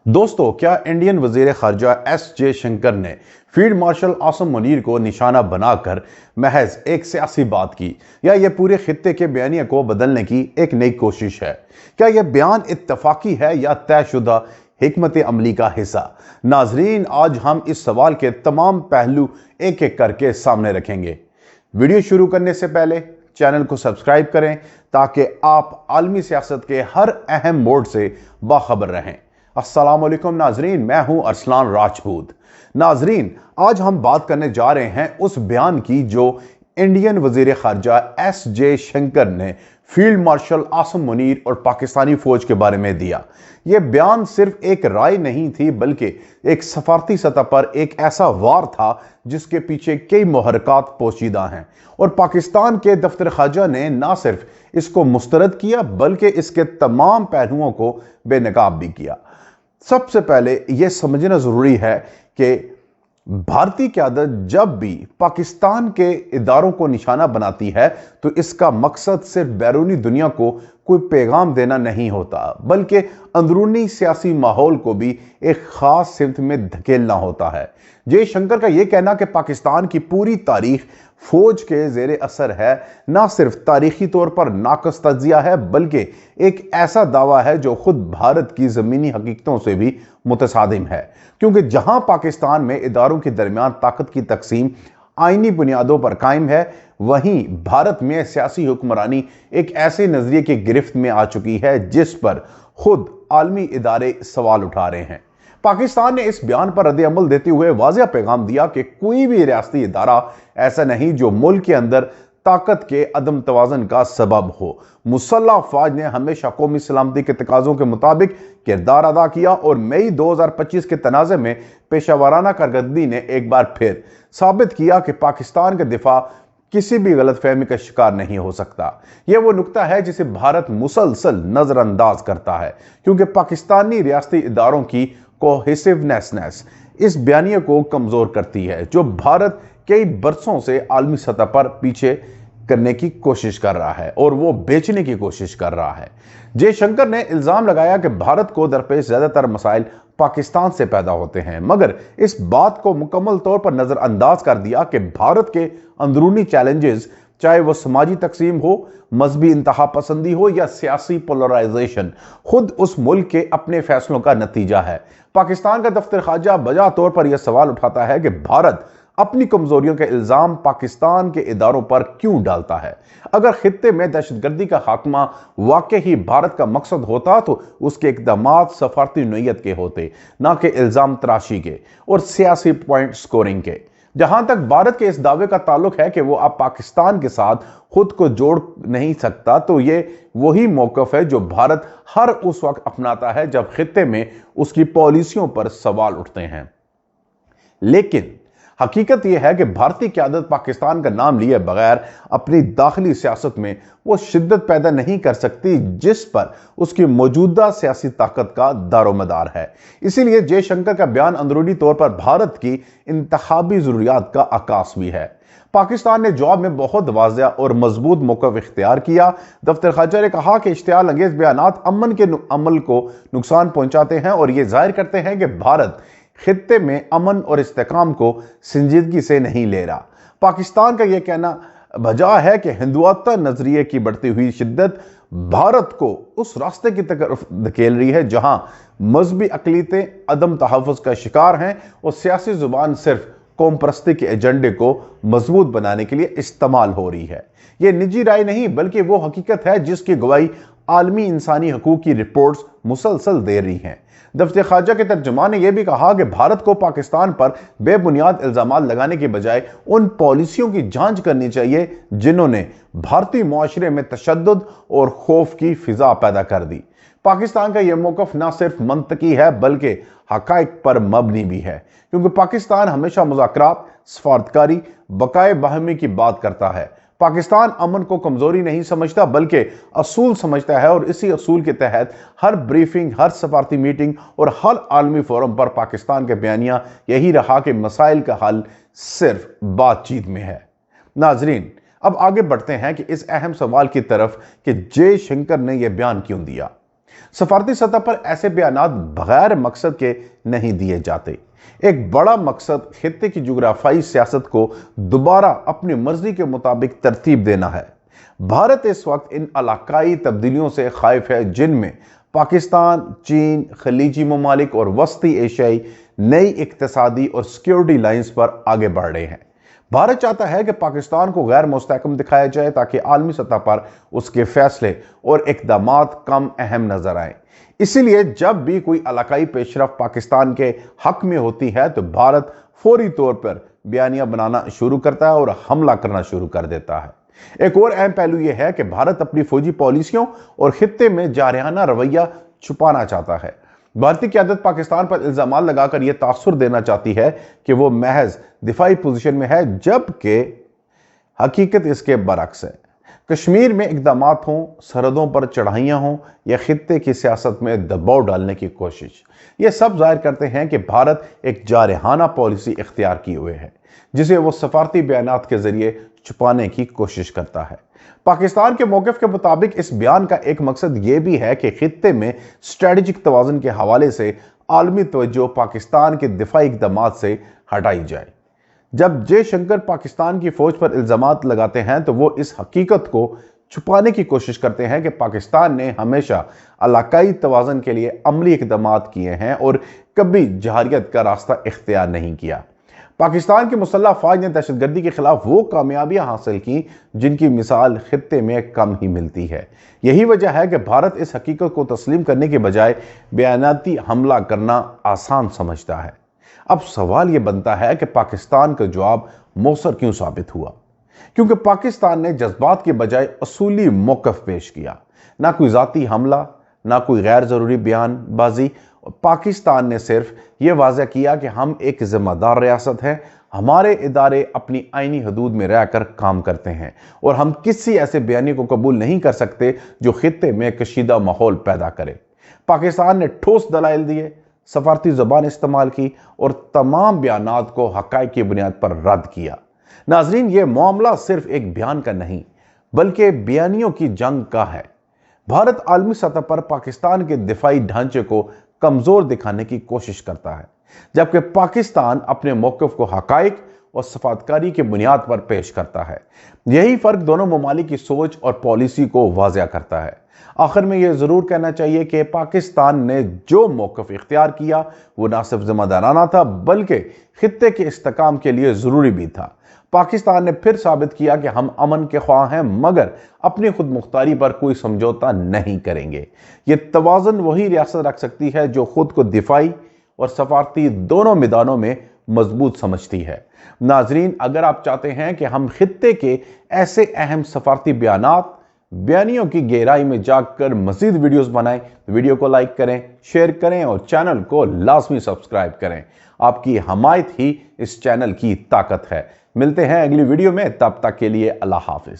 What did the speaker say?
दोस्तों, क्या इंडियन वजीर खारजा एस जे शंकर ने फील्ड मार्शल आसिम मुनीर को निशाना बनाकर महज एक सियासी बात की, या यह पूरे खित्ते के बयानिया को बदलने की एक नई कोशिश है? क्या यह बयान इत्तफाकी है या तयशुदा हिकमत अमली का हिस्सा? नाजरीन, आज हम इस सवाल के तमाम पहलू एक एक करके सामने रखेंगे। वीडियो शुरू करने से पहले चैनल को सब्सक्राइब करें ताकि आप आलमी सियासत के हर अहम मोड़ से बाखबर रहें। अस्सलाम वालेकुम नाजरीन, मैं हूं अरसलान राजपूत। नाजरीन, आज हम बात करने जा रहे हैं उस बयान की जो इंडियन वजीर खारजा एस जे शंकर ने फील्ड मार्शल आसिम मुनीर और पाकिस्तानी फौज के बारे में दिया। यह बयान सिर्फ एक राय नहीं थी, बल्कि एक सफारती सतह पर एक ऐसा वार था जिसके पीछे कई मुहर्रकात पोशीदा हैं, और पाकिस्तान के दफ्तर खारजा ने ना सिर्फ इसको मुस्तरद किया बल्कि इसके तमाम पहलुओं को बेनकाब भी किया। सबसे पहले यह समझना जरूरी है कि भारतीय क़यादत जब भी पाकिस्तान के इदारों को निशाना बनाती है तो इसका मकसद सिर्फ बैरूनी दुनिया को कोई पैगाम देना नहीं होता, बल्कि अंदरूनी सियासी माहौल को भी एक खास सिमत में धकेलना होता है। जयशंकर का यह कहना कि पाकिस्तान की पूरी तारीख फौज के जेर असर है, ना सिर्फ तारीखी तौर पर नाकस तज्जिया है, बल्कि एक ऐसा दावा है जो खुद भारत की जमीनी हकीकतों से भी मुतसादिम है। क्योंकि जहां पाकिस्तान में इदारों के दरमियान ताकत की तकसीम आईनी बुनियादों पर कायम है, वहीं भारत में सियासी हुक्मरानी एक ऐसे नजरिए की गिरफ्त में आ चुकी है जिस पर खुद आलमी इदारे सवाल उठा रहे हैं। पाकिस्तान ने इस बयान पर रद्द अमल देते हुए वाज़ेह पैगाम दिया कि कोई भी रियासती इदारा ऐसा नहीं जो मुल्क के अंदर ताकत के अदम तवाज़न का सबब हो। मुसल्लह अफवाज ने हमेशा कौमी सलामती के तकाज़ों के मुताबिक किरदार अदा किया, और मई 2025 के तनाज़े में पेशावराना कारकर्दगी ने एक बार फिर साबित किया कि पाकिस्तान का दिफा किसी भी गलत फहमी का शिकार नहीं हो सकता। यह वो नुक्ता है जिसे भारत मुसलसल नजरअंदाज करता है, क्योंकि पाकिस्तानी रियासती इदारों की कोहेसिवनेस इस बयानिया को कमजोर करती है जो भारत कई बरसों से आलमी सतह पर पीछे करने की कोशिश कर रहा है और वो बेचने की कोशिश कर रहा है। जयशंकर ने इल्जाम लगाया कि भारत को दरपेश ज्यादातर मसाइल पाकिस्तान से पैदा होते हैं, मगर इस बात को मुकम्मल तौर पर नजरअंदाज कर दिया कि भारत के अंदरूनी चैलेंजेस, चाहे वो समाजी तकसीम हो, मजहबी इंतहा पसंदी हो या सियासी पोलराइजेशन, खुद उस मुल्क के अपने फैसलों का नतीजा है। पाकिस्तान का दफ्तर खारजा बजा तौर पर यह सवाल उठाता है कि भारत अपनी कमजोरियों के इल्जाम पाकिस्तान के इदारों पर क्यों डालता है। अगर खित्ते में दहशतगर्दी का खात्मा वाकई ही भारत का मकसद होता तो उसके इक़दामात सफारती नौइयत के होते, ना कि इल्जाम तराशी के और सियासी पॉइंट स्कोरिंग के। जहां तक भारत के इस दावे का ताल्लुक है कि वो अब पाकिस्तान के साथ खुद को जोड़ नहीं सकता, तो ये वही मौकफ है जो भारत हर उस वक्त अपनाता है जब खित्ते में उसकी पॉलिसियों पर सवाल उठते हैं। लेकिन हकीकत यह है कि भारतीय क़यादत पाकिस्तान का नाम लिए बगैर अपनी दाखिली सियासत में वो शिद्दत पैदा नहीं कर सकती जिस पर उसकी मौजूदा सियासी ताकत का दारोमदार है। इसीलिए जयशंकर का बयान अंदरूनी तौर पर भारत की इंतखाबी जरूरियात का आकाश भी है। पाकिस्तान ने जवाब में बहुत वाज़ेह और मजबूत मौक़िफ़ इख्तियार किया। दफ्तर खारजा ने कहा कि इश्तियाल अंगेज बयानात अमन के अमल को नुकसान पहुंचाते हैं और ये जाहिर करते हैं कि भारत खित्ते में अमन और इस्तेकाम को संजीदगी से नहीं ले रहा। पाकिस्तान का यह कहना बजा है कि हिंदुत्व नजरिए की बढ़ती हुई शिद्दत भारत को उस रास्ते की तरफ धकेल रही है जहां मजहबी अक़लीतें अदम तहफ़्फ़ुज़ का शिकार हैं और सियासी जुबान सिर्फ कौम परस्ती के एजेंडे को मजबूत बनाने के लिए इस्तेमाल हो रही है। यह निजी राय नहीं बल्कि वो हकीकत है जिसकी गवाही आलमी इंसानी हकूक़ की रिपोर्ट्स मुसलसल दे रही हैं। दफ्तर खारजा के तर्जुमान ने यह भी कहा कि भारत को पाकिस्तान पर बेबुनियाद इल्जामात लगाने के बजाय उन पॉलिसियों की जांच करनी चाहिए जिन्होंने भारतीय मुआशरे में तशद्दुद और खौफ की फिजा पैदा कर दी। पाकिस्तान का यह मौक़िफ़ न सिर्फ मंतकी है बल्कि हक़ाइक़ पर मबनी भी है, क्योंकि पाकिस्तान हमेशा मुज़ाकरात, सफारतकारी, बकाए बाहमी की बात करता है। पाकिस्तान अमन को कमजोरी नहीं समझता बल्कि असूल समझता है, और इसी असूल के तहत हर ब्रीफिंग, हर सफारती मीटिंग और हर आलमी फोरम पर पाकिस्तान के बयानिया यही रहा कि मसाइल का हल सिर्फ बातचीत में है। नाजरीन, अब आगे बढ़ते हैं कि इस अहम सवाल की तरफ कि जयशंकर ने यह बयान क्यों दिया। सफारती सतह पर ऐसे बयानात बगैर मकसद के नहीं दिए जाते। एक बड़ा मकसद खित्ते की जुग्राफाई सियासत को दोबारा अपनी मर्जी के मुताबिक तरतीब देना है। भारत इस वक्त इन इलाकाई तब्दीलियों से खाइफ है जिनमें पाकिस्तान, चीन, खलीजी ममालिक और वस्ती एशियाई नई इक्तिसादी और सिक्योरिटी लाइंस पर आगे बढ़ रहे हैं। भारत चाहता है कि पाकिस्तान को गैर मुस्तहकम दिखाया जाए ताकि आलमी सतह पर उसके फैसले और इक़दामात कम अहम नजर आए। इसीलिए जब भी कोई इलाकाई पेशरफ पाकिस्तान के हक में होती है तो भारत फौरी तौर पर बयानिया बनाना शुरू करता है और हमला करना शुरू कर देता है। एक और अहम पहलू यह है कि भारत अपनी फौजी पॉलिसियों और खित्ते में जारहाना रवैया छुपाना चाहता है। भारतीय क़यादत पाकिस्तान पर इल्जाम लगाकर यह तासुर देना चाहती है कि वो महज दिफाई पोजीशन में है, जबकि हकीकत इसके बरक्स है। कश्मीर में इक़दामात हों, सरहदों पर चढ़ाइयाँ हों या खित्ते की सियासत में दबाव डालने की कोशिश, ये सब जाहिर करते हैं कि भारत एक जारहाना पॉलिसी इख्तियार किए हुए है जिसे वो सफारती बयानात के जरिए छुपाने की कोशिश करता है। पाकिस्तान के मौक़िफ़ के मुताबिक इस बयान का एक मकसद ये भी है कि खित्ते में स्ट्रेटेजिक तवाज़ुन के हवाले से आलमी तवज्जो पाकिस्तान के दिफाई इक़दामात से हटाई जाए। जब जयशंकर पाकिस्तान की फौज पर इल्जामात लगाते हैं तो वो इस हकीकत को छुपाने की कोशिश करते हैं कि पाकिस्तान ने हमेशा इलाकाई तवाज़ुन के लिए अमली इक़दामात किए हैं और कभी जहारियत का रास्ता इख्तियार नहीं किया। पाकिस्तान की मुसल्लह फ़ौज ने दहशतगर्दी के खिलाफ वो कामयाबियां हासिल की जिनकी मिसाल खित्ते में कम ही मिलती है। यही वजह है कि भारत इस हकीकत को तस्लीम करने के बजाय बयानाती हमला करना आसान समझता है। अब सवाल ये बनता है कि पाकिस्तान का जवाब मौसर क्यों साबित हुआ? क्योंकि पाकिस्तान ने जज्बात के बजाय असूली मौक़िफ़ पेश किया। ना कोई ज़ाती हमला, ना कोई गैर ज़रूरी बयानबाजी। पाकिस्तान ने सिर्फ ये वाज़ह किया कि हम एक ज़िम्मेदार रियासत हैं, हमारे इदारे अपनी आईनी हदूद में रहकर काम करते हैं और हम किसी ऐसे बयानी को कबूल नहीं कर सकते जो खित्ते में कशीदा माहौल पैदा करे। पाकिस्तान ने ठोस दलाइल दिए, सफारती ज़बान इस्तेमाल की और तमाम बयानात को हक़ाइक़ की बुनियाद पर रद्द किया। नाज़रीन, ये मामला सिर्फ एक बयान का नहीं बल्कि बयानियों की जंग का है। भारत आलमी सतह पर पाकिस्तान के दिफाई ढांचे को कमजोर दिखाने की कोशिश करता है, जबकि पाकिस्तान अपने मौक़िफ़ को हक़ाइक़ और सफातकारी की बुनियाद पर पेश करता है। यही फ़र्क दोनों ममालिक की सोच और पॉलिसी को वाज़ह करता है। आखिर में यह ज़रूर कहना चाहिए कि पाकिस्तान ने जो मौक़िफ़ इख्तियार किया वो न सिर्फ ज़िम्मेदाराना था बल्कि खित्ते के इस्तेकाम के लिए ज़रूरी भी था। पाकिस्तान ने फिर साबित किया कि हम अमन के ख्वाह हैं मगर अपनी खुद मुख्तारी पर कोई समझौता नहीं करेंगे। ये तवाज़ुन वही रियासत रख सकती है जो खुद को दिफाई और सफारती दोनों मैदानों में मजबूत समझती है। नाजरीन, अगर आप चाहते हैं कि हम खित्ते के ऐसे अहम सफारती बयानियों की गहराई में जाकर मज़ीद वीडियोस बनाएं तो वीडियो को लाइक करें, शेयर करें और चैनल को लाजमी सब्सक्राइब करें। आपकी हमायत ही इस चैनल की ताकत है। मिलते हैं अगली वीडियो में, तब तक के लिए अल्लाह हाफिज।